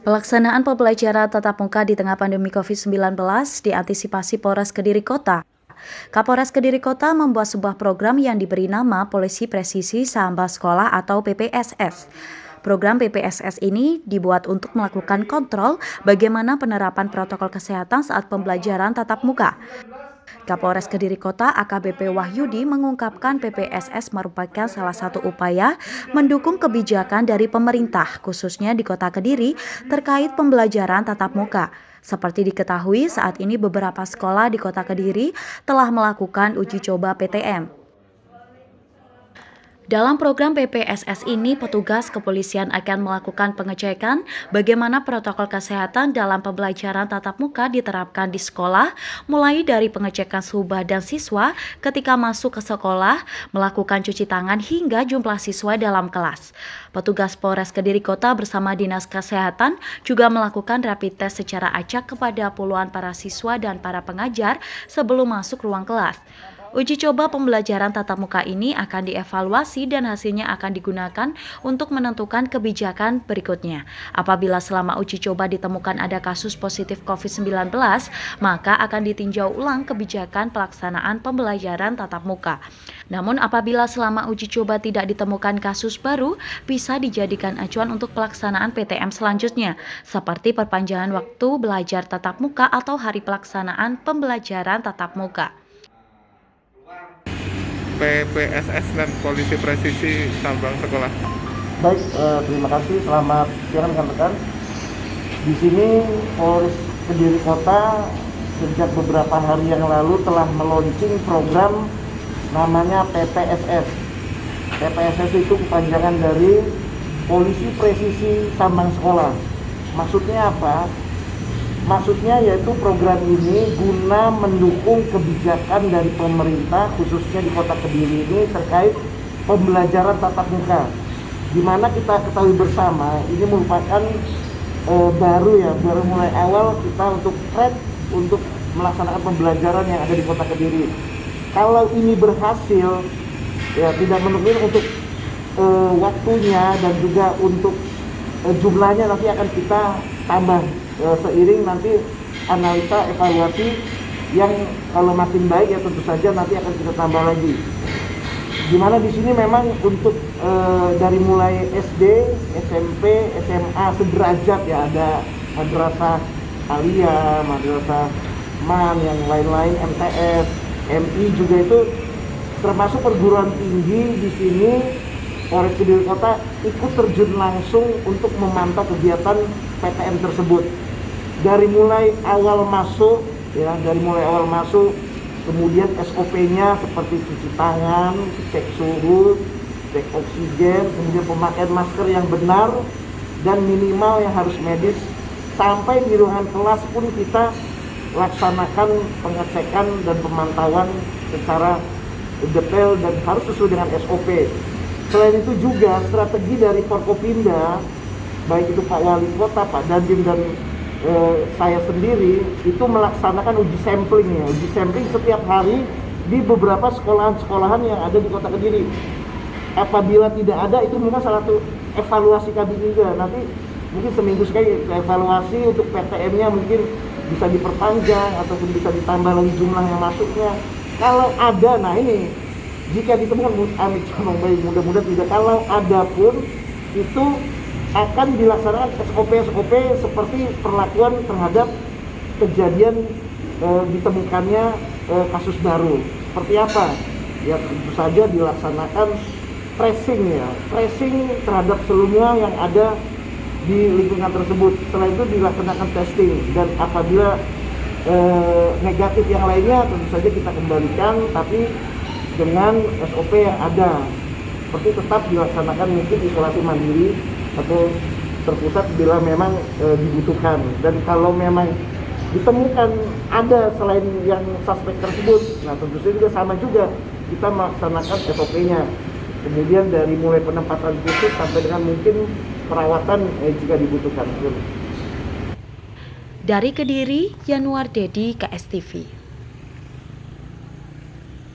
Pelaksanaan pembelajaran tatap muka di tengah pandemi COVID-19 diantisipasi Polres Kediri Kota. Kapolres Kediri Kota membuat sebuah program yang diberi nama Polisi Presisi Samba Sekolah atau PPSS. Program PPSS ini dibuat untuk melakukan kontrol bagaimana penerapan protokol kesehatan saat pembelajaran tatap muka. Kapolres Kediri Kota AKBP Wahyudi mengungkapkan PPSS merupakan salah satu upaya mendukung kebijakan dari pemerintah, khususnya di Kota Kediri, terkait pembelajaran tatap muka. Seperti diketahui, saat ini beberapa sekolah di Kota Kediri telah melakukan uji coba PTM. Dalam program PPSS ini, petugas kepolisian akan melakukan pengecekan bagaimana protokol kesehatan dalam pembelajaran tatap muka diterapkan di sekolah, mulai dari pengecekan suhu badan siswa ketika masuk ke sekolah, melakukan cuci tangan hingga jumlah siswa dalam kelas. Petugas Polres Kediri Kota bersama Dinas Kesehatan juga melakukan rapid test secara acak kepada puluhan para siswa dan para pengajar sebelum masuk ruang kelas. Uji coba pembelajaran tatap muka ini akan dievaluasi dan hasilnya akan digunakan untuk menentukan kebijakan berikutnya. Apabila selama uji coba ditemukan ada kasus positif COVID-19, maka akan ditinjau ulang kebijakan pelaksanaan pembelajaran tatap muka. Namun apabila selama uji coba tidak ditemukan kasus baru, bisa dijadikan acuan untuk pelaksanaan PTM selanjutnya, seperti perpanjangan waktu belajar tatap muka atau hari pelaksanaan pembelajaran tatap muka. PPSS dan Polisi Presisi Sambang Sekolah. Baik, terima kasih. Selamat siang rekan-rekan. Di sini Polres Kediri Kota sejak beberapa hari yang lalu telah meluncing program namanya PPSS. PPSS itu kepanjangan dari Polisi Presisi Sambang Sekolah. Maksudnya apa? Maksudnya yaitu program ini guna mendukung kebijakan dari pemerintah khususnya di Kota Kediri ini terkait pembelajaran tatap muka. Di mana kita ketahui bersama ini merupakan baru mulai awal kita untuk melaksanakan pembelajaran yang ada di Kota Kediri. Kalau ini berhasil, ya tidak menutup untuk waktunya dan juga untuk jumlahnya nanti akan kita tambah seiring nanti analisa evaluasi yang kalau makin baik ya tentu saja nanti akan kita tambah lagi. Dimana di sini memang untuk dari mulai SD, SMP, SMA sederajat ya, ada madrasah Alia, madrasah MAN, yang lain-lain, MTS, MI juga itu termasuk perguruan tinggi di sini. Polres Kediri Kota ikut terjun langsung untuk memantau kegiatan PTM tersebut. Dari mulai awal masuk, kemudian SOP-nya seperti cuci tangan, cek suhu, cek oksigen, kemudian pemakaian masker yang benar dan minimal yang harus medis. Sampai di ruangan kelas pun kita laksanakan pengecekan dan pemantauan secara detail dan harus sesuai dengan SOP. Selain itu juga strategi dari Forkopimda, baik itu Pak Wali Kota, Pak Dandim dan saya sendiri itu melaksanakan uji sampling setiap hari di beberapa sekolahan-sekolahan yang ada di Kota Kediri. Apabila tidak ada, itu memang salah satu evaluasi kami juga. Nanti mungkin seminggu sekali evaluasi untuk PTM-nya mungkin bisa diperpanjang ataupun bisa ditambah lagi jumlah yang masuknya. Kalau ada, nah ini jika ditemukan mudah-mudahan tidak, kalau ada pun itu akan dilaksanakan SOP seperti perlakuan terhadap kejadian ditemukannya kasus baru. Seperti apa? Ya tentu saja dilaksanakan tracing terhadap semua yang ada di lingkungan tersebut. Setelah itu dilaksanakan testing dan apabila negatif yang lainnya tentu saja kita kembalikan, tapi dengan SOP yang ada. Seperti tetap dilaksanakan mungkin isolasi mandiri atau terpusat bila memang dibutuhkan. Dan kalau memang ditemukan ada selain yang suspek tersebut, nah tentu saja juga sama juga kita melaksanakan SOP-nya. Kemudian dari mulai penempatan khusus sampai dengan mungkin perawatan jika dibutuhkan. Dari Kediri, Yanuar Dedi, KSTV.